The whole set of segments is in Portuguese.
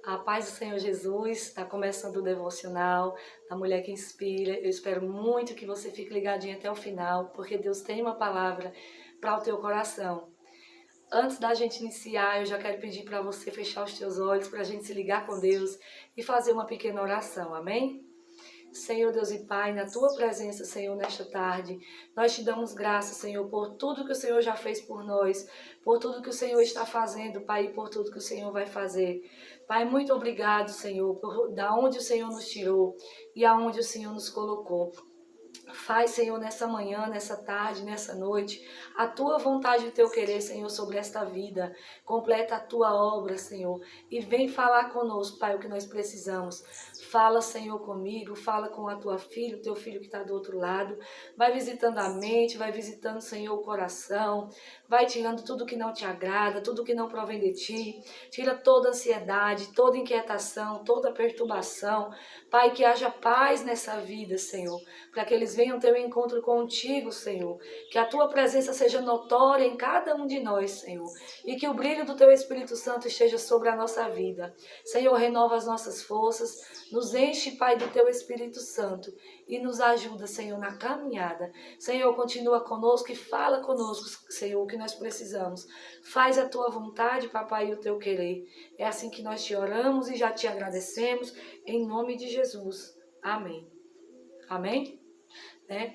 A paz do Senhor Jesus, está começando o devocional da Mulher que Inspira. Eu espero muito que você fique ligadinho até o final, porque Deus tem uma palavra para o teu coração. Antes da gente iniciar, eu já quero pedir para você fechar os teus olhos, para a gente se ligar com Deus e fazer uma pequena oração, amém? Senhor Deus e Pai, na Tua presença, Senhor, nesta tarde, nós te damos graças, Senhor, por tudo que o Senhor já fez por nós, por tudo que o Senhor está fazendo, Pai, e por tudo que o Senhor vai fazer. Pai, muito obrigado, Senhor, por da onde o Senhor nos tirou e aonde o Senhor nos colocou. Faz, Senhor, nessa manhã, nessa tarde, nessa noite, a Tua vontade e o Teu querer, Senhor, sobre esta vida. Completa a Tua obra, Senhor, e vem falar conosco, Pai, o que nós precisamos. Fala, Senhor, comigo, fala com a Tua filha, o Teu filho que está do outro lado. Vai visitando a mente, vai visitando, Senhor, o coração. Vai tirando tudo que não te agrada, tudo que não provém de Ti. Tira toda ansiedade, toda inquietação, toda perturbação. Pai, que haja paz nessa vida, Senhor, para que eles venham ter um encontro contigo, Senhor. Que a Tua presença seja notória em cada um de nós, Senhor. E que o brilho do Teu Espírito Santo esteja sobre a nossa vida. Senhor, renova as nossas forças. Nos enche, Pai, do Teu Espírito Santo. E nos ajuda, Senhor, na caminhada. Senhor, continua conosco e fala conosco, Senhor, o que nós precisamos. Faz a Tua vontade, Papai, e o Teu querer. É assim que nós te oramos e já te agradecemos. Em nome de Jesus. Amém. Amém?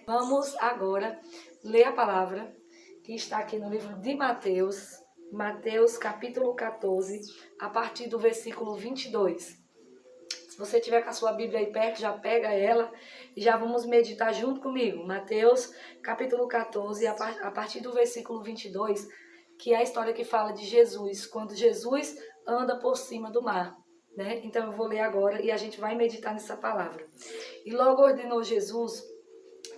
Vamos agora ler a palavra que está aqui no livro de Mateus, Mateus capítulo 14, a partir do versículo 22. Se você tiver com a sua Bíblia aí perto, já pega ela e já vamos meditar junto comigo. Mateus capítulo 14, a partir do versículo 22, que é a história que fala de Jesus, quando Jesus anda por cima do mar. Então eu vou ler agora e a gente vai meditar nessa palavra. E logo ordenou Jesus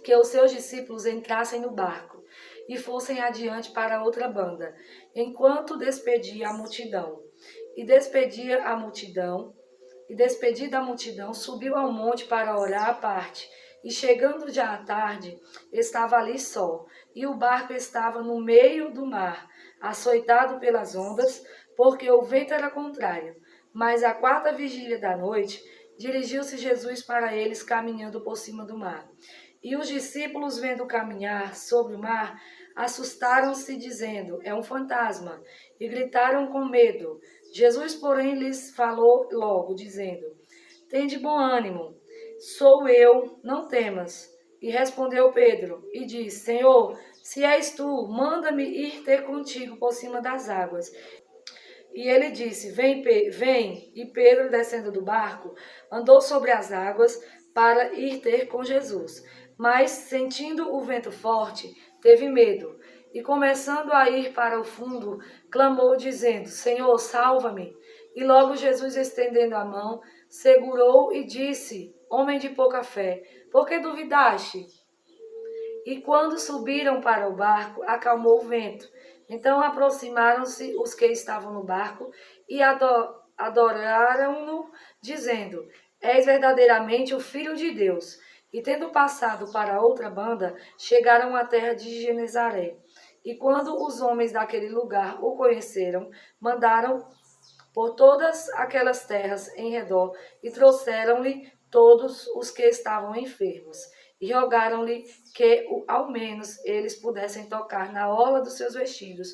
que os seus discípulos entrassem no barco e fossem adiante para outra banda, enquanto despedia a multidão. Despedida a multidão, subiu ao monte para orar à parte. E chegando já à tarde, estava ali só, e o barco estava no meio do mar, açoitado pelas ondas, porque o vento era contrário. Mas à quarta vigília da noite, dirigiu-se Jesus para eles caminhando por cima do mar. E os discípulos, vendo caminhar sobre o mar, assustaram-se, dizendo: é um fantasma, e gritaram com medo. Jesus, porém, lhes falou logo, dizendo: tende bom ânimo, sou eu, não temas. E respondeu Pedro, e disse: Senhor, se és tu, manda-me ir ter contigo por cima das águas. E ele disse: vem. E Pedro, descendo do barco, andou sobre as águas para ir ter com Jesus. Mas, sentindo o vento forte, teve medo. E começando a ir para o fundo, clamou, dizendo: Senhor, salva-me. E logo Jesus, estendendo a mão, segurou e disse: homem de pouca fé, por que duvidaste? E quando subiram para o barco, acalmou o vento. Então aproximaram-se os que estavam no barco e adoraram-no, dizendo: és verdadeiramente o Filho de Deus. E tendo passado para outra banda, chegaram à terra de Genezaré. E quando os homens daquele lugar o conheceram, mandaram por todas aquelas terras em redor e trouxeram-lhe todos os que estavam enfermos. E rogaram-lhe que ao menos eles pudessem tocar na orla dos seus vestidos.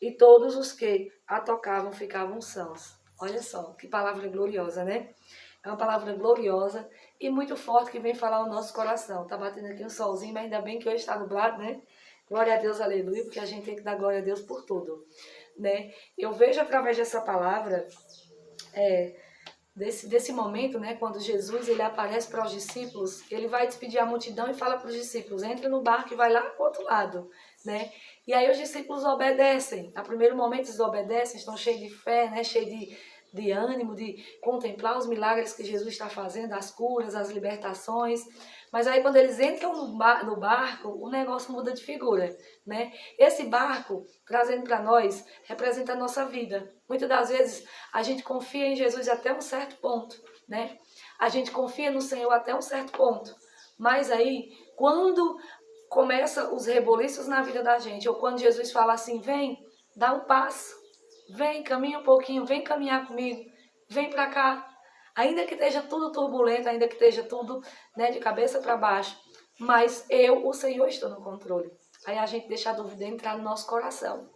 E todos os que a tocavam ficavam sãos. Olha só, que palavra gloriosa, né? É uma palavra gloriosa e muito forte que vem falar o nosso coração. Tá batendo aqui um solzinho, mas ainda bem que hoje está nublado, né? Glória a Deus, aleluia, porque a gente tem que dar glória a Deus por tudo, né? Eu vejo através dessa palavra, desse momento, né, quando Jesus ele aparece para os discípulos, ele vai despedir a multidão e fala para os discípulos: entra no barco e vai lá para o outro lado, né? E aí os discípulos obedecem. A primeiro momento eles obedecem, estão cheios de fé, né, cheios de ânimo, de contemplar os milagres que Jesus está fazendo, as curas, as libertações. Mas aí quando eles entram no barco, o negócio muda de figura, né? Esse barco, trazendo para nós, representa a nossa vida. Muitas das vezes a gente confia em Jesus até um certo ponto, né? A gente confia no Senhor até um certo ponto. Mas aí, quando começa os reboliços na vida da gente, ou quando Jesus fala assim: vem, dá um passo, vem, caminha um pouquinho, vem caminhar comigo. vem para cá. Ainda que esteja tudo turbulento, ainda que esteja tudo, né, de cabeça para baixo, mas eu, o Senhor, estou no controle. Aí a gente deixa a dúvida entrar no nosso coração,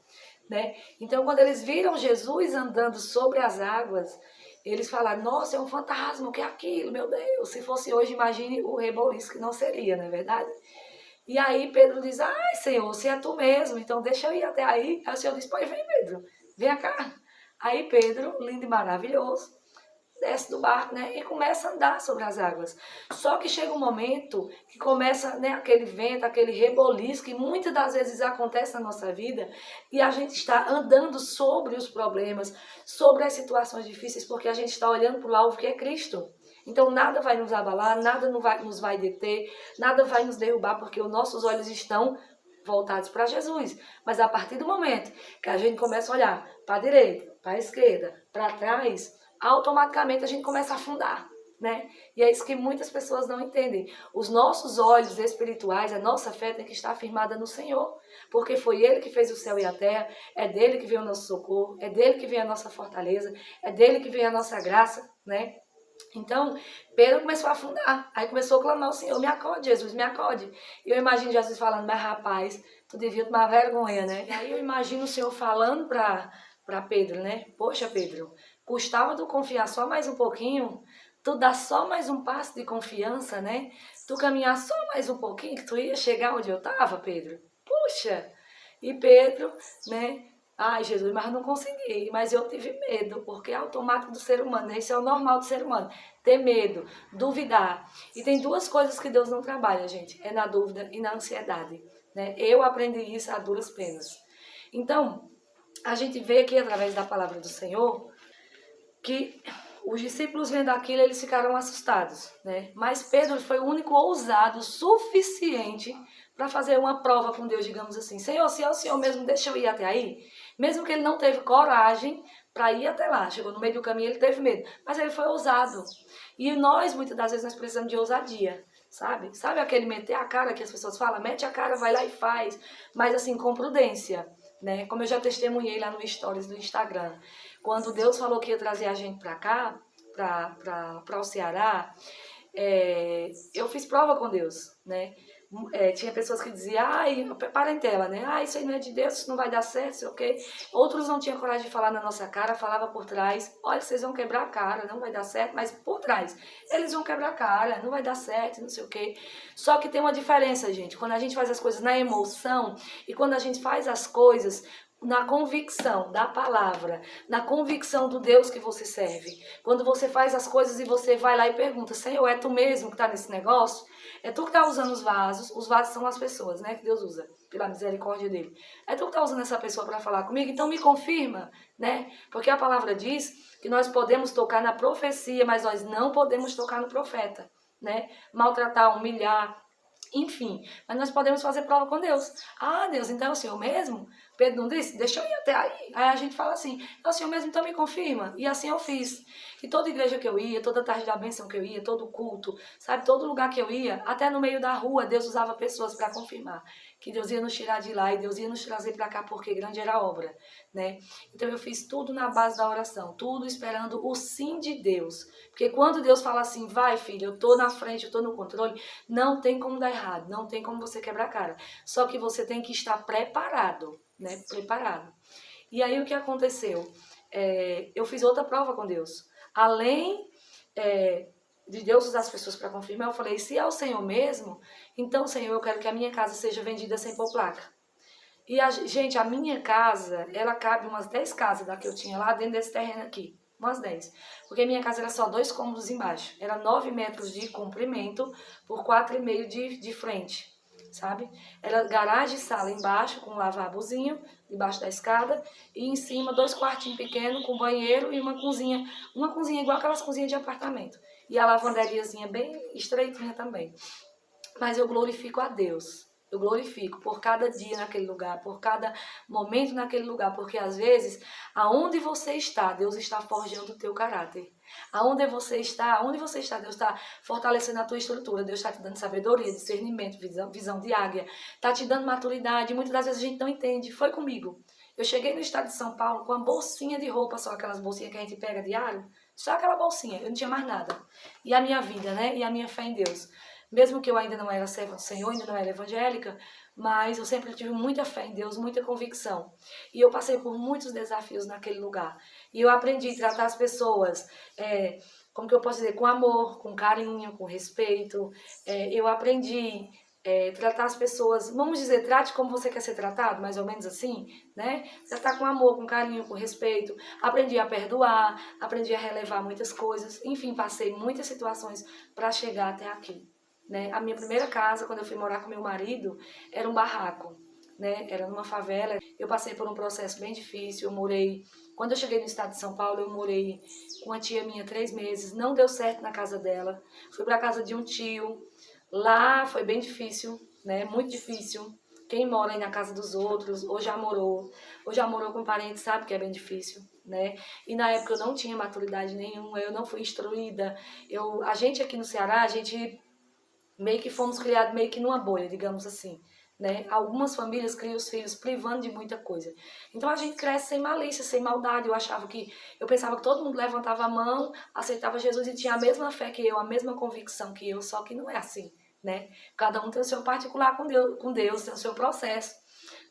né? Então, quando eles viram Jesus andando sobre as águas, eles falaram, nossa, é um fantasma, o que é aquilo, meu Deus? Se fosse hoje, imagine o reboliço que não seria, não é verdade? E aí Pedro diz, ai, Senhor, se é tu mesmo, então deixa eu ir até aí. Aí o Senhor diz, pois vem, Pedro, vem cá. Aí Pedro, lindo e maravilhoso, desce do barco, né, e começa a andar sobre as águas. Só que chega um momento que começa, né, aquele vento, aquele reboliço que muitas das vezes acontece na nossa vida e a gente está andando sobre os problemas, sobre as situações difíceis, porque a gente está olhando para o alvo que é Cristo. Então nada vai nos abalar, nada nos vai deter, nada vai nos derrubar, porque os nossos olhos estão voltados para Jesus. Mas a partir do momento que a gente começa a olhar para a direita, para a esquerda, para trás, automaticamente a gente começa a afundar, né? E é isso que muitas pessoas não entendem. Os nossos olhos espirituais, a nossa fé tem que estar firmada no Senhor, porque foi Ele que fez o céu e a terra, é dele que vem o nosso socorro, é dele que vem a nossa fortaleza, é dele que vem a nossa graça, né? Então, Pedro começou a afundar, aí começou a clamar ao Senhor, me acode, Jesus, me acode. E eu imagino Jesus falando, mas rapaz, tu devia tomar vergonha, né? E aí eu imagino o Senhor falando para Pedro, né? Poxa, Pedro, custava tu confiar só mais um pouquinho, tu dar só mais um passo de confiança, né? Tu caminhar só mais um pouquinho, que tu ia chegar onde eu estava, Pedro. Puxa! E Pedro, né? Ai, Jesus, mas não consegui. Mas eu tive medo, porque é automático do ser humano, né? Isso é o normal do ser humano. Ter medo, duvidar. E tem duas coisas que Deus não trabalha, gente. É na dúvida e na ansiedade, né? Eu aprendi isso a duras penas. Então, a gente vê aqui através da palavra do Senhor que os discípulos vendo aquilo, eles ficaram assustados, né? Mas Pedro foi o único ousado suficiente para fazer uma prova com Deus, digamos assim. Senhor, se é o Senhor mesmo, deixa eu ir até aí. Mesmo que ele não teve coragem para ir até lá. Chegou no meio do caminho, ele teve medo. Mas ele foi ousado. E nós, muitas das vezes, nós precisamos de ousadia, sabe? Sabe aquele meter a cara que as pessoas falam? Mete a cara, vai lá e faz. Mas assim, com prudência, né? Como eu já testemunhei lá no Stories do Instagram. Quando Deus falou que ia trazer a gente para cá, para o Ceará, eu fiz prova com Deus, né? Tinha pessoas que diziam, ai, parentela, né? Ah, isso aí não é de Deus, isso não vai dar certo, sei o quê. Outros não tinham coragem de falar na nossa cara, falava por trás, olha, vocês vão quebrar a cara, não vai dar certo, mas por trás, eles vão quebrar a cara, não vai dar certo, não sei o quê. Só que tem uma diferença, gente, quando a gente faz as coisas na emoção e quando a gente faz as coisas na convicção da palavra, na convicção do Deus que você serve. Quando você faz as coisas e você vai lá e pergunta, Senhor, é tu mesmo que está nesse negócio? É tu que está usando os vasos são as pessoas, né, que Deus usa, pela misericórdia dele. É tu que está usando essa pessoa para falar comigo? Então me confirma, né? Porque a palavra diz que nós podemos tocar na profecia, mas nós não podemos tocar no profeta, né? Maltratar, humilhar, enfim, mas nós podemos fazer prova com Deus. Ah, Deus, então é o Senhor mesmo? Pedro não disse? Deixa eu ir até aí. Aí a gente fala assim, é o Senhor mesmo, então me confirma. E assim eu fiz. E toda igreja que eu ia, toda tarde da bênção que eu ia, todo culto, sabe, todo lugar que eu ia, até no meio da rua, Deus usava pessoas para confirmar que Deus ia nos tirar de lá e Deus ia nos trazer para cá, porque grande era a obra, né? Então eu fiz tudo na base da oração, tudo esperando o sim de Deus. Porque quando Deus fala assim, vai filho, eu tô na frente, eu tô no controle, não tem como dar errado, não tem como você quebrar a cara. Só que você tem que estar preparado, né? Preparado. E aí o que aconteceu? Eu fiz outra prova com Deus. Além de Deus usar as pessoas para confirmar, eu falei, se é o Senhor mesmo, então, Senhor, eu quero que a minha casa seja vendida sem pôr placa. E, gente, a minha casa, ela cabe umas 10 casas da que eu tinha lá dentro desse terreno aqui. Umas 10. Porque a minha casa era só 2 cômodos embaixo. Era 9 metros de comprimento por 4,5 de frente, sabe? Era garagem e sala embaixo, com um lavabozinho, debaixo da escada. E em cima, 2 quartinhos pequenos, com banheiro e uma cozinha. Uma cozinha igual aquelas cozinhas de apartamento. E a lavanderiazinha bem estreitinha também. Mas eu glorifico a Deus. Eu glorifico por cada dia naquele lugar, por cada momento naquele lugar, porque às vezes, aonde você está, Deus está forjando o teu caráter. Aonde você está, Deus está fortalecendo a tua estrutura, Deus está te dando sabedoria, discernimento, visão de águia, está te dando maturidade, muitas das vezes a gente não entende, foi comigo. Eu cheguei no estado de São Paulo com uma bolsinha de roupa, só aquelas bolsinhas que a gente pega diário, só aquela bolsinha, eu não tinha mais nada. E a minha vida, né? E a minha fé em Deus. Mesmo que eu ainda não era serva do Senhor, ainda não era evangélica, mas eu sempre tive muita fé em Deus, muita convicção. E eu passei por muitos desafios naquele lugar. E eu aprendi a tratar as pessoas, como que eu posso dizer, com amor, com carinho, com respeito. Eu aprendi tratar as pessoas, vamos dizer, trate como você quer ser tratado, mais ou menos assim, né? Tratar com amor, com carinho, com respeito. Aprendi a perdoar, aprendi a relevar muitas coisas. Enfim, passei muitas situações para chegar até aqui. Né? A minha primeira casa, quando eu fui morar com meu marido, era um barraco, né? Era numa favela. Eu passei por um processo bem difícil. Eu morei, quando eu cheguei no estado de São Paulo, eu morei com uma tia minha 3 meses. Não deu certo na casa dela. Fui para a casa de um tio. Lá foi bem difícil, né? Muito difícil. Quem mora aí na casa dos outros, ou já morou com parentes, sabe que é bem difícil, né? E na época eu não tinha maturidade nenhuma, eu não fui instruída. A gente aqui no Ceará, a gente meio que fomos criados meio que numa bolha, digamos assim, né? Algumas famílias criam os filhos privando de muita coisa. Então a gente cresce sem malícia, sem maldade. Eu pensava que todo mundo levantava a mão, aceitava Jesus e tinha a mesma fé que eu, a mesma convicção que eu, só que não é assim, né? Cada um tem o seu particular com Deus, tem o seu processo.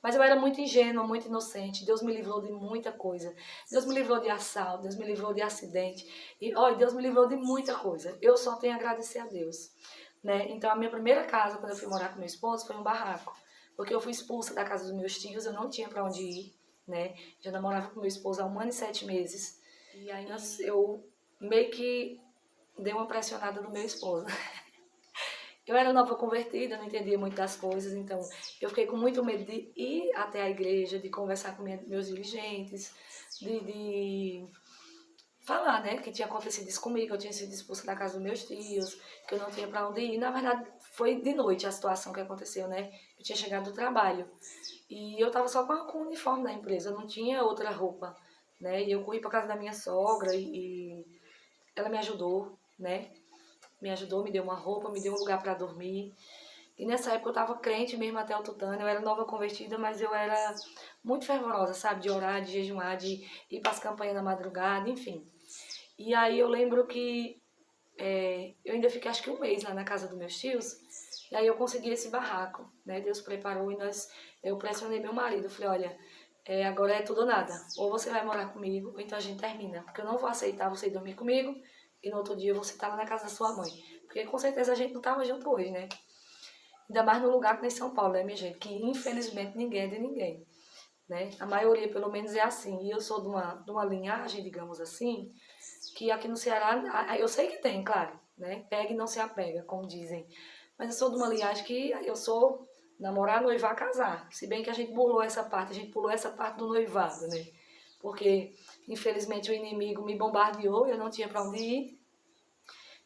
Mas eu era muito ingênua, muito inocente. Deus me livrou de muita coisa. Deus me livrou de assalto, Deus me livrou de acidente. E, olha, Deus me livrou de muita coisa. Eu só tenho a agradecer a Deus. Né? Então, a minha primeira casa, quando eu fui morar com meu esposo, foi um barraco. Porque eu fui expulsa da casa dos meus tios, eu não tinha para onde ir. Né? Já namorava com meu esposo há 1 ano e 7 meses. E aí eu meio que dei uma pressionada no meu esposo. Eu era nova convertida, não entendia muito das coisas, então eu fiquei com muito medo de ir até a igreja, de conversar com meus dirigentes, de falar, né, que tinha acontecido isso comigo, que eu tinha sido expulsa da casa dos meus tios, que eu não tinha para onde ir. Na verdade, foi de noite a situação que aconteceu, né? Eu tinha chegado do trabalho e eu tava só com o uniforme da empresa, eu não tinha outra roupa, né? E eu corri para casa da minha sogra e ela me ajudou, né? Me ajudou, me deu uma roupa, me deu um lugar para dormir. E nessa época eu estava crente mesmo até o tutano, eu era nova convertida, mas eu era muito fervorosa, sabe? De orar, de jejuar, de ir para as campanhas na madrugada, enfim. E aí eu lembro que eu ainda fiquei acho que 1 mês lá na casa dos meus tios, e aí eu consegui esse barraco, né? Deus preparou e eu pressionei meu marido, eu falei, olha, agora é tudo ou nada, ou você vai morar comigo, ou então a gente termina, porque eu não vou aceitar você ir dormir comigo, e no outro dia você tá lá na casa da sua mãe, porque com certeza a gente não tava junto hoje, né? Ainda mais no lugar que nem São Paulo, né, minha gente, que infelizmente ninguém é de ninguém, né? A maioria, pelo menos, é assim, e eu sou de uma linhagem, digamos assim, que aqui no Ceará, eu sei que tem, claro, né? Pega e não se apega, como dizem. Mas eu sou de uma linhagem que eu sou namorar, noivar, casar. Se bem que a gente pulou essa parte do noivado, né? Porque, infelizmente, o inimigo me bombardeou, eu não tinha para onde ir.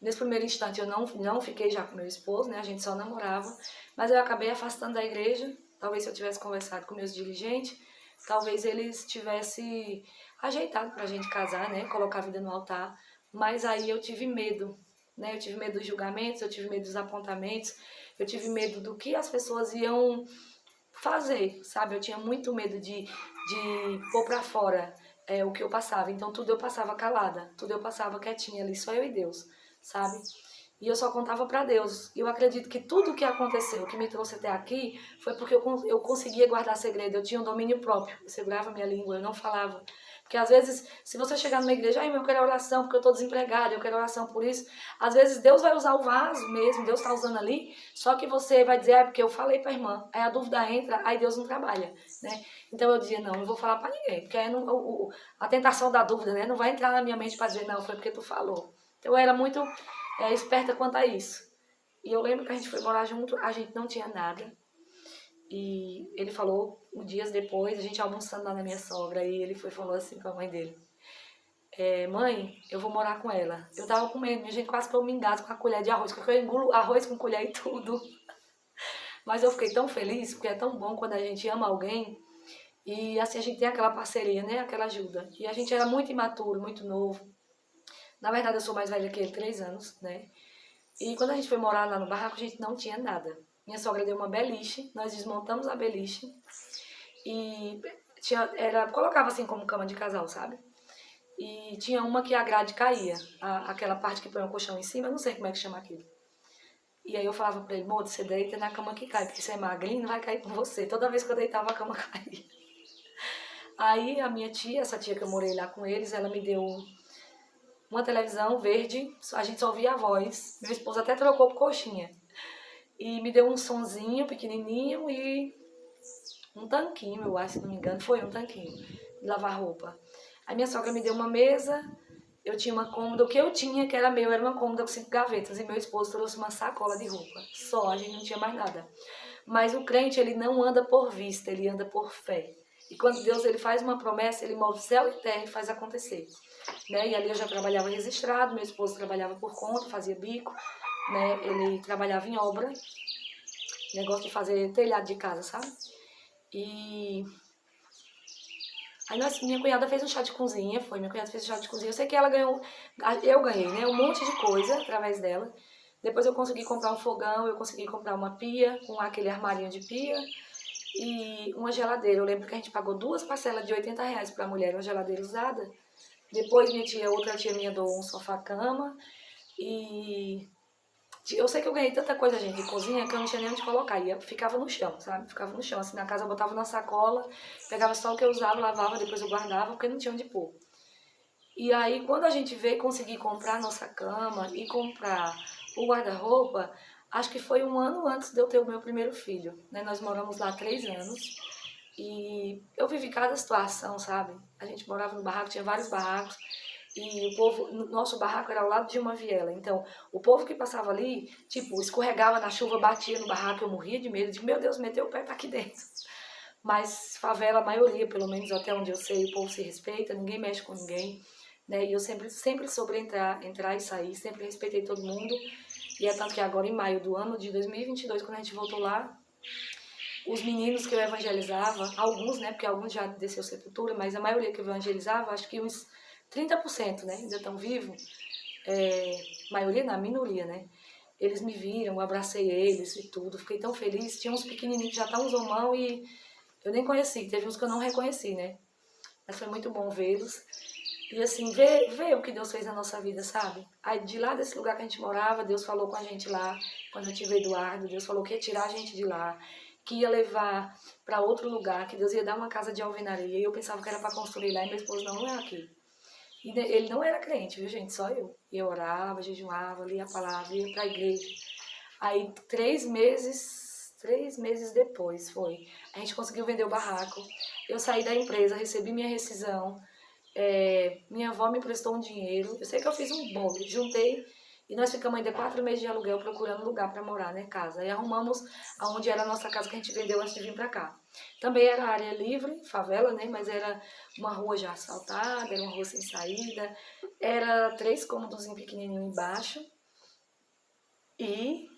Nesse primeiro instante eu não fiquei já com meu esposo, né? A gente só namorava. Mas eu acabei afastando da igreja. Talvez se eu tivesse conversado com meus dirigentes, talvez eles tivessem ajeitado pra gente casar, né? Colocar a vida no altar. Mas aí eu tive medo, né? Eu tive medo dos julgamentos, eu tive medo dos apontamentos, eu tive medo do que as pessoas iam fazer, sabe? Eu tinha muito medo de pôr pra fora o que eu passava. Então tudo eu passava calada, tudo eu passava quietinha ali, só eu e Deus, sabe? E eu só contava para Deus. E eu acredito que tudo o que aconteceu, que me trouxe até aqui, foi porque eu conseguia guardar segredo. Eu tinha um domínio próprio. Eu segurava minha língua, eu não falava. Porque às vezes, se você chegar numa igreja, ai, eu quero oração porque eu estou desempregada, eu quero oração por isso. Às vezes Deus vai usar o vaso mesmo, Deus está usando ali, só que você vai dizer, porque eu falei para a irmã. Aí a dúvida entra, aí Deus não trabalha, né? Então eu dizia, não vou falar para ninguém, porque aí a tentação da dúvida, né, não vai entrar na minha mente para dizer, não, foi porque tu falou. Então eu era muito esperta quanto a isso. E eu lembro que a gente foi morar junto, a gente não tinha nada. E ele falou, dias depois, a gente almoçando lá na minha sogra, e ele falou assim com a mãe dele, mãe, eu vou morar com ela. Eu tava com medo, minha gente, quase que eu me engasgo com a colher de arroz, porque eu engulo arroz com colher e tudo. Mas eu fiquei tão feliz, porque é tão bom quando a gente ama alguém, e assim a gente tem aquela parceria, né, aquela ajuda. E a gente era muito imaturo, muito novo. Na verdade, eu sou mais velha que ele, 3 anos, né? E quando a gente foi morar lá no barraco, a gente não tinha nada. Minha sogra deu uma beliche, nós desmontamos a beliche e colocava assim como cama de casal, sabe? E tinha uma que a grade caía, aquela parte que põe o colchão em cima, eu não sei como é que chama aquilo. E aí eu falava pra ele, moço, você deita na cama que cai, porque você é magrinho, não vai cair com você. Toda vez que eu deitava, a cama caía. Aí a minha tia, essa tia que eu morei lá com eles, ela me deu uma televisão verde, a gente só ouvia a voz. Meu esposo até trocou por coxinha. E me deu um sonzinho pequenininho e um tanquinho, eu acho, se não me engano, foi um tanquinho de lavar roupa. A minha sogra me deu uma mesa, eu tinha uma cômoda, o que eu tinha, que era meu, era uma cômoda com 5 gavetas, e meu esposo trouxe uma sacola de roupa, só, a gente não tinha mais nada. Mas o crente, ele não anda por vista, ele anda por fé. E quando Deus ele faz uma promessa, ele move céu e terra e faz acontecer. Né? E ali eu já trabalhava registrado, meu esposo trabalhava por conta, fazia bico, né? Ele trabalhava em obra, negócio de fazer telhado de casa, sabe? E aí minha cunhada fez um chá de cozinha, minha cunhada fez um chá de cozinha, eu sei que ela ganhou, eu ganhei, né, um monte de coisa através dela. Depois eu consegui comprar um fogão, eu consegui comprar uma pia, com aquele armarinho de pia e uma geladeira. Eu lembro que a gente pagou 2 parcelas de R$ 80 pra mulher, uma geladeira usada. Depois outra tia minha doou um sofá-cama e eu sei que eu ganhei tanta coisa, gente, de cozinha, que eu não tinha nem onde colocar. Ficava no chão, sabe? Ficava no chão. Assim, na casa eu botava na sacola, pegava só o que eu usava, lavava, depois eu guardava, porque não tinha onde pôr. E aí, quando a gente veio conseguir comprar a nossa cama e comprar o guarda-roupa, acho que foi um ano antes de eu ter o meu primeiro filho, né? Nós moramos lá 3 anos e eu vivi cada situação, sabe? A gente morava no barraco, tinha vários barracos. E o povo, nosso barraco era ao lado de uma viela, então o povo que passava ali, tipo, escorregava na chuva, batia no barraco, eu morria de medo, de meu Deus, meteu o pé tá aqui dentro. Mas favela, a maioria, pelo menos até onde eu sei, o povo se respeita, ninguém mexe com ninguém, né? E eu sempre soube entrar e sair, sempre respeitei todo mundo. E é tanto que agora em maio do ano de 2022, quando a gente voltou lá, os meninos que eu evangelizava, alguns, né, porque alguns já desceu sepultura, mas a maioria que eu evangelizava, acho que uns 30%, né, ainda estão vivos, maioria não, minoria, né, eles me viram, eu abracei eles e tudo, fiquei tão feliz, tinha uns pequenininhos que já estavam uns homão e eu nem conheci, teve uns que eu não reconheci, né, mas foi muito bom vê-los, e assim, ver o que Deus fez na nossa vida, sabe, aí de lá desse lugar que a gente morava, Deus falou com a gente lá, quando eu tive Eduardo, Deus falou que ia tirar a gente de lá, que ia levar para outro lugar, que Deus ia dar uma casa de alvenaria, e eu pensava que era para construir lá, e meu esposo não é aqui. E ele não era crente, viu, gente? Só eu. E eu orava, jejuava, lia a palavra, ia pra igreja. Aí, 3 meses depois foi. A gente conseguiu vender o barraco. Eu saí da empresa, recebi minha rescisão. Minha avó me emprestou um dinheiro. Eu sei que eu fiz um bolo, juntei. E nós ficamos ainda 4 meses de aluguel procurando lugar para morar, né, casa. E arrumamos aonde era a nossa casa que a gente vendeu antes de vir para cá. Também era área livre, favela, né, mas era uma rua já asfaltada, era uma rua sem saída. Era 3 cômodos pequenininho embaixo. E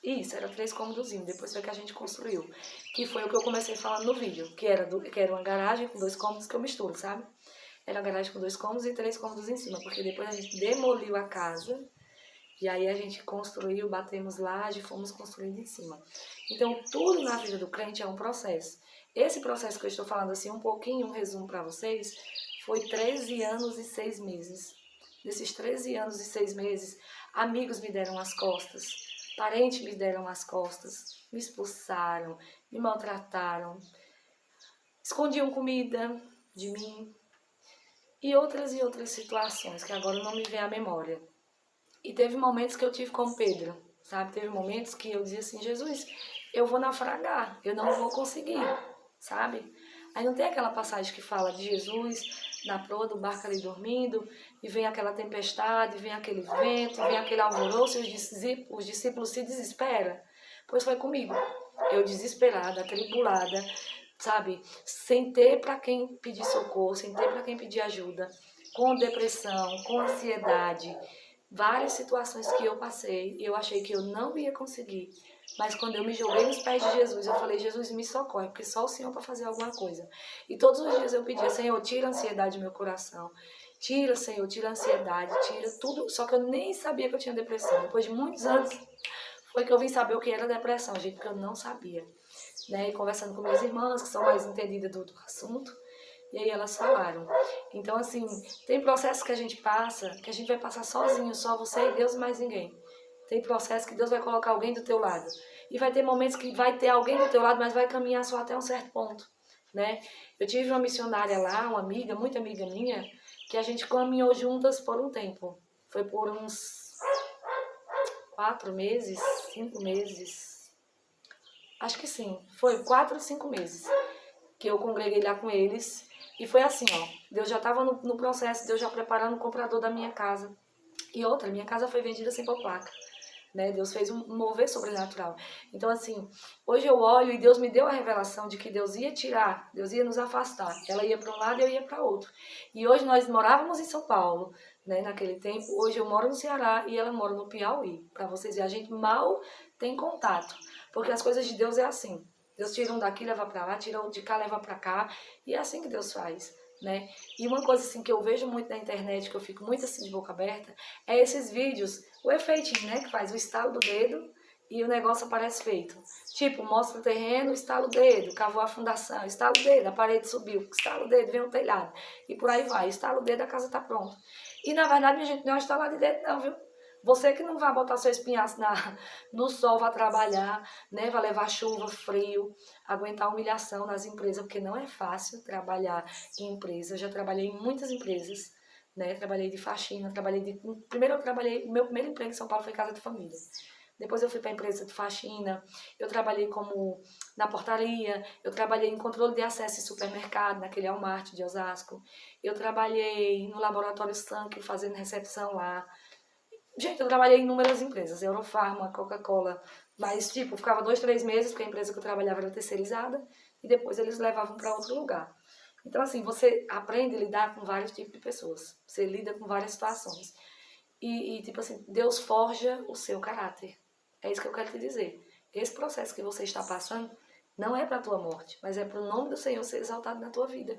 isso, era 3 cômodos. Depois foi que a gente construiu. Que foi o que eu comecei falando no vídeo, que era uma garagem com 2 cômodos que eu misturo, sabe? Era uma garagem com 2 cômodos e 3 cômodos em cima, porque depois a gente demoliu a casa e aí a gente construiu, batemos laje e fomos construindo em cima. Então, tudo na vida do crente é um processo. Esse processo que eu estou falando assim, um pouquinho, um resumo para vocês, foi 13 anos e 6 meses. Nesses 13 anos e 6 meses, amigos me deram as costas, parentes me deram as costas, me expulsaram, me maltrataram, escondiam comida de mim, e outras situações que agora não me vem à memória. E teve momentos que eu tive como Pedro, sabe? Teve momentos que eu dizia assim, Jesus, eu vou naufragar, eu não vou conseguir, sabe? Aí não tem aquela passagem que fala de Jesus na proa do barco ali dormindo, e vem aquela tempestade, vem aquele vento, vem aquele alvoroço, e os discípulos se desesperam. Pois foi comigo. Eu desesperada, atribulada, sabe, sem ter para quem pedir socorro, sem ter para quem pedir ajuda, com depressão, com ansiedade, várias situações que eu passei e eu achei que eu não ia conseguir. Mas quando eu me joguei nos pés de Jesus, eu falei, Jesus, me socorre, porque só o Senhor para fazer alguma coisa. E todos os dias eu pedia, Senhor, tira a ansiedade do meu coração. Tira, Senhor, tira a ansiedade, tira tudo. Só que eu nem sabia que eu tinha depressão. Depois de muitos anos, foi que eu vim saber o que era depressão, gente, porque eu não sabia. né, e conversando com minhas irmãs, que são mais entendidas do assunto, e aí elas falaram. Então, assim, tem processos que a gente passa, que a gente vai passar sozinho, só você e Deus e mais ninguém. Tem processo que Deus vai colocar alguém do teu lado. E vai ter momentos que vai ter alguém do teu lado, mas vai caminhar só até um certo ponto, né? Eu tive uma missionária lá, uma amiga, muito amiga minha, que a gente caminhou juntas por um tempo. Foi por uns 4 meses, 5 meses. Acho que sim, foi 4 ou 5 meses que eu congreguei lá com eles. E foi assim, ó, Deus já estava no processo, Deus já preparando o comprador da minha casa. E outra, minha casa foi vendida sem pôr placa, né? Deus fez um mover sobrenatural. Então, assim, hoje eu olho e Deus me deu a revelação de que Deus ia tirar, Deus ia nos afastar. Ela ia para um lado e eu ia para outro. E hoje nós morávamos em São Paulo, né, naquele tempo. Hoje eu moro no Ceará e ela mora no Piauí. Para vocês verem, a gente mal tem contato, porque as coisas de Deus é assim. Deus tira um daqui, leva para lá, tira um de cá, leva para cá. E é assim que Deus faz, né? E uma coisa assim que eu vejo muito na internet, que eu fico muito assim de boca aberta, é esses vídeos, o efeitinho, né? Que faz o estalo do dedo e o negócio aparece feito. Tipo, mostra o terreno, estala o dedo, cavou a fundação, estala o dedo, a parede subiu, estala o dedo, vem o telhado. E por aí vai, estala o dedo, a casa tá pronta. E na verdade, minha gente, não é uma estalada de dedo não, viu? Você que não vai botar seu espinhaço no sol, vai trabalhar, né? Vai levar chuva, frio, aguentar humilhação nas empresas, porque não é fácil trabalhar em empresa. Eu já trabalhei em muitas empresas, né? Trabalhei de faxina, primeiro eu trabalhei, meu primeiro emprego em São Paulo foi casa de família. Depois eu fui para a empresa de faxina, eu trabalhei como na portaria, eu trabalhei em controle de acesso em supermercado, naquele Walmart de Osasco. Eu trabalhei no laboratório Sanque, fazendo recepção lá. Gente, eu trabalhei em inúmeras empresas, Eurofarma, Coca-Cola, mas tipo, ficava 2, 3 meses, porque a empresa que eu trabalhava era terceirizada, e depois eles levavam para outro lugar. Então, assim, você aprende a lidar com vários tipos de pessoas, você lida com várias situações. Tipo assim, Deus forja o seu caráter. É isso que eu quero te dizer. Esse processo que você está passando não é para a tua morte, mas é para o nome do Senhor ser exaltado na tua vida.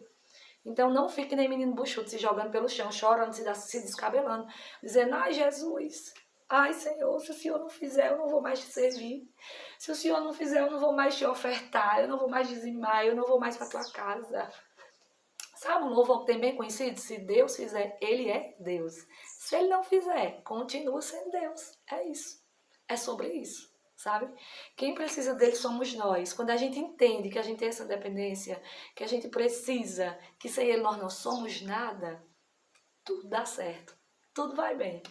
Então não fique nem menino buchudo se jogando pelo chão, chorando, se descabelando, dizendo, ai Jesus, ai Senhor, se o Senhor não fizer, eu não vou mais te servir. Se o Senhor não fizer, eu não vou mais te ofertar, eu não vou mais dizimar, eu não vou mais para tua casa. Sabe um louvor que tem bem conhecido? Se Deus fizer, Ele é Deus. Se Ele não fizer, continua sendo Deus. É isso. É sobre isso. Sabe? Quem precisa dele somos nós. Quando a gente entende que a gente tem essa dependência, que a gente precisa, que sem ele nós não somos nada, tudo dá certo. Tudo vai bem.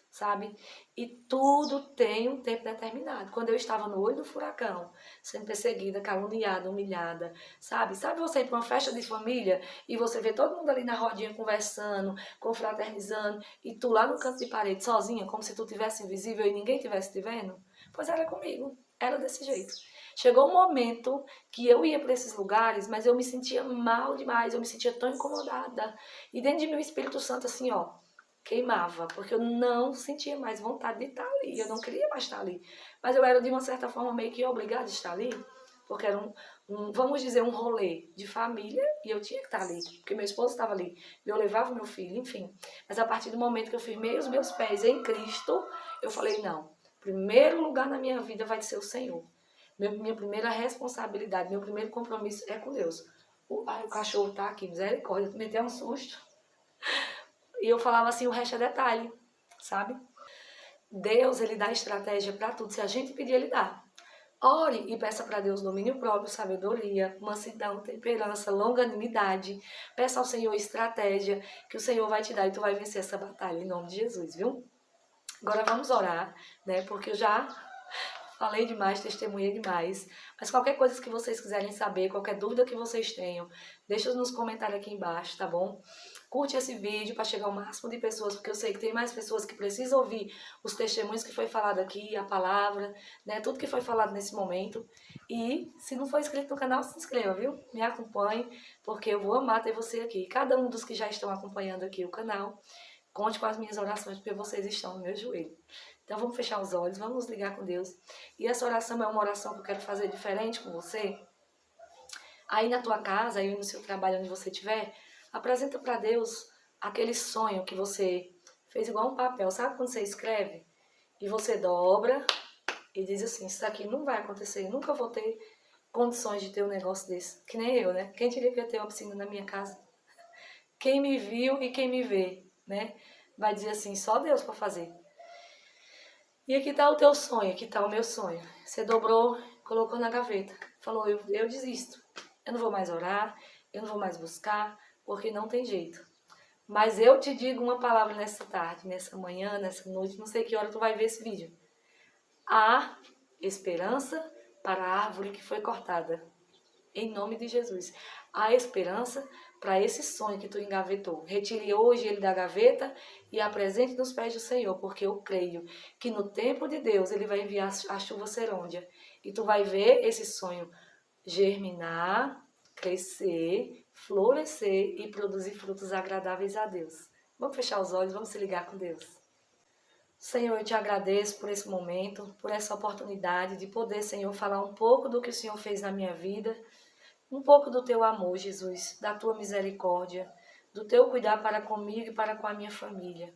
Sabe? E tudo tem um tempo determinado. Quando eu estava no olho do furacão, sendo perseguida, caluniada, humilhada, sabe? Sabe você ir para uma festa de família e você vê todo mundo ali na rodinha conversando, confraternizando, e tu lá no canto de parede, sozinha, como se tu tivesse invisível e ninguém tivesse te vendo? Pois era comigo, era desse jeito. Chegou um momento que eu ia para esses lugares, mas eu me sentia mal demais, eu me sentia tão incomodada. E dentro de mim o Espírito Santo assim, ó, queimava, porque eu não sentia mais vontade de estar ali, eu não queria mais estar ali. Mas eu era, de uma certa forma, meio que obrigada a estar ali, porque era vamos dizer, um rolê de família, e eu tinha que estar ali, porque meu esposo estava ali, eu levava meu filho, enfim. Mas a partir do momento que eu firmei os meus pés em Cristo, eu falei, não, primeiro lugar na minha vida vai ser o Senhor. Minha primeira responsabilidade, meu primeiro compromisso é com Deus. O cachorro tá aqui, misericórdia, me deu um susto. E eu falava assim, o resto é detalhe, sabe? Deus, ele dá estratégia para tudo. Se a gente pedir, ele dá. Ore e peça para Deus domínio próprio, sabedoria, mansidão, temperança, longanimidade. Peça ao Senhor estratégia, que o Senhor vai te dar e tu vai vencer essa batalha, em nome de Jesus, viu? Agora vamos orar, né? Porque eu já falei demais, testemunhei demais. Mas qualquer coisa que vocês quiserem saber, qualquer dúvida que vocês tenham, deixa nos comentários aqui embaixo, tá bom? Curte esse vídeo para chegar ao máximo de pessoas, porque eu sei que tem mais pessoas que precisam ouvir os testemunhos que foi falado aqui, a palavra, né? Tudo que foi falado nesse momento. E se não for inscrito no canal, se inscreva, viu? Me acompanhe, porque eu vou amar ter você aqui. Cada um dos que já estão acompanhando aqui o canal, conte com as minhas orações, porque vocês estão no meu joelho. Então vamos fechar os olhos, vamos nos ligar com Deus. E essa oração é uma oração que eu quero fazer diferente com você. Aí na tua casa, aí no seu trabalho, onde você estiver, apresenta para Deus aquele sonho que você fez igual um papel. Sabe quando você escreve e você dobra e diz assim, isso aqui não vai acontecer, nunca vou ter condições de ter um negócio desse. Que nem eu, né? Quem diria que eu ia ter uma piscina na minha casa? Quem me viu e quem me vê, né? Vai dizer assim, só Deus para fazer. E aqui está o teu sonho, aqui está o meu sonho. Você dobrou, colocou na gaveta. Falou, eu desisto. Eu não vou mais orar, eu não vou mais buscar, porque não tem jeito. Mas eu te digo uma palavra nessa tarde, nessa manhã, nessa noite, não sei que hora tu vai ver esse vídeo. Há esperança para a árvore que foi cortada. Em nome de Jesus. Há esperança para esse sonho que tu engavetou. Retire hoje ele da gaveta e apresente nos pés do Senhor, porque eu creio que no tempo de Deus ele vai enviar a chuva serôndia. E tu vai ver esse sonho germinar, crescer, florescer e produzir frutos agradáveis a Deus. Vamos fechar os olhos, vamos se ligar com Deus. Senhor, eu te agradeço por esse momento, por essa oportunidade de poder, Senhor, falar um pouco do que o Senhor fez na minha vida, um pouco do teu amor, Jesus, da tua misericórdia, do teu cuidar para comigo e para com a minha família.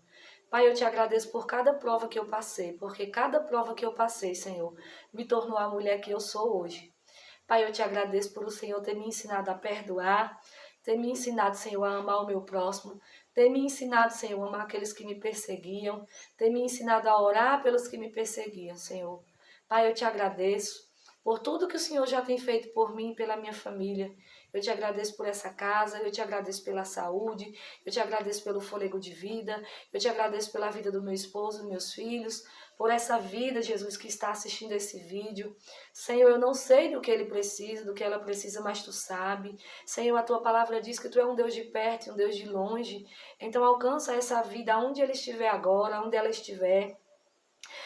Pai, eu te agradeço por cada prova que eu passei, porque cada prova que eu passei, Senhor, me tornou a mulher que eu sou hoje. Pai, eu te agradeço por o Senhor ter me ensinado a perdoar, ter me ensinado, Senhor, a amar o meu próximo, ter me ensinado, Senhor, a amar aqueles que me perseguiam, ter me ensinado a orar pelos que me perseguiam, Senhor. Pai, eu te agradeço por tudo que o Senhor já tem feito por mim e pela minha família. Eu te agradeço por essa casa, eu te agradeço pela saúde, eu te agradeço pelo fôlego de vida, eu te agradeço pela vida do meu esposo, dos meus filhos, por essa vida, Jesus, que está assistindo esse vídeo. Senhor, eu não sei do que ele precisa, do que ela precisa, mas tu sabe. Senhor, a tua palavra diz que tu é um Deus de perto e um Deus de longe. Então alcança essa vida onde ele estiver agora, onde ela estiver.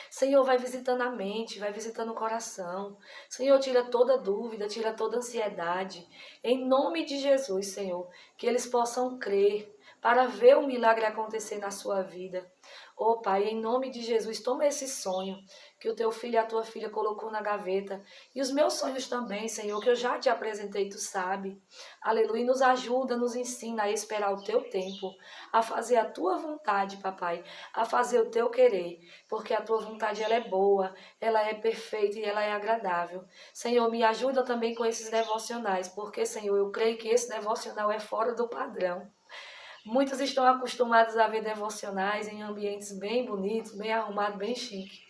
Senhor, vai visitando a mente, vai visitando o coração. Senhor, tira toda dúvida, tira toda ansiedade. Em nome de Jesus, Senhor, que eles possam crer para ver o milagre acontecer na sua vida. Oh, Pai, em nome de Jesus, toma esse sonho que o teu filho e a tua filha colocou na gaveta. E os meus sonhos também, Senhor, que eu já te apresentei, tu sabe. Aleluia, nos ajuda, nos ensina a esperar o teu tempo, a fazer a tua vontade, papai, a fazer o teu querer, porque a tua vontade ela é boa, ela é perfeita e ela é agradável. Senhor, me ajuda também com esses devocionais, porque, Senhor, eu creio que esse devocional é fora do padrão. Muitos estão acostumados a ver devocionais em ambientes bem bonitos, bem arrumados, bem chique.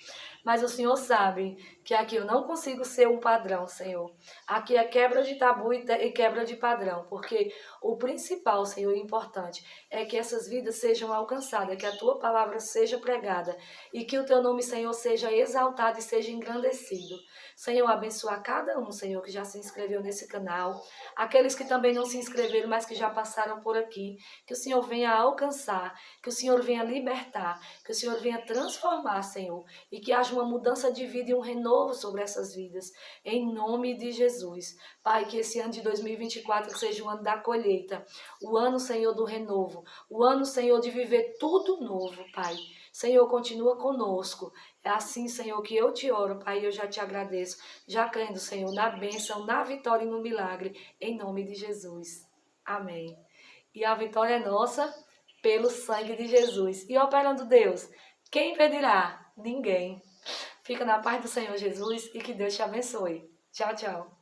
Mas o Senhor sabe que aqui eu não consigo ser um padrão, Senhor. Aqui é quebra de tabu e quebra de padrão, porque o principal, Senhor, e importante, é que essas vidas sejam alcançadas, que a tua palavra seja pregada e que o teu nome, Senhor, seja exaltado e seja engrandecido. Senhor, abençoa cada um, Senhor, que já se inscreveu nesse canal, aqueles que também não se inscreveram, mas que já passaram por aqui, que o Senhor venha alcançar, que o Senhor venha libertar, que o Senhor venha transformar, Senhor, e que haja uma mudança de vida e um renovo sobre essas vidas, em nome de Jesus. Pai, que esse ano de 2024 seja o ano da colheita, o ano, Senhor, do renovo, o ano, Senhor, de viver tudo novo, Pai. Senhor, continua conosco. É assim, Senhor, que eu te oro, Pai, eu já te agradeço, já crendo, Senhor, na bênção, na vitória e no milagre, em nome de Jesus. Amém. E a vitória é nossa pelo sangue de Jesus. E operando Deus, quem impedirá? Ninguém. Fica na paz do Senhor Jesus e que Deus te abençoe. Tchau, tchau.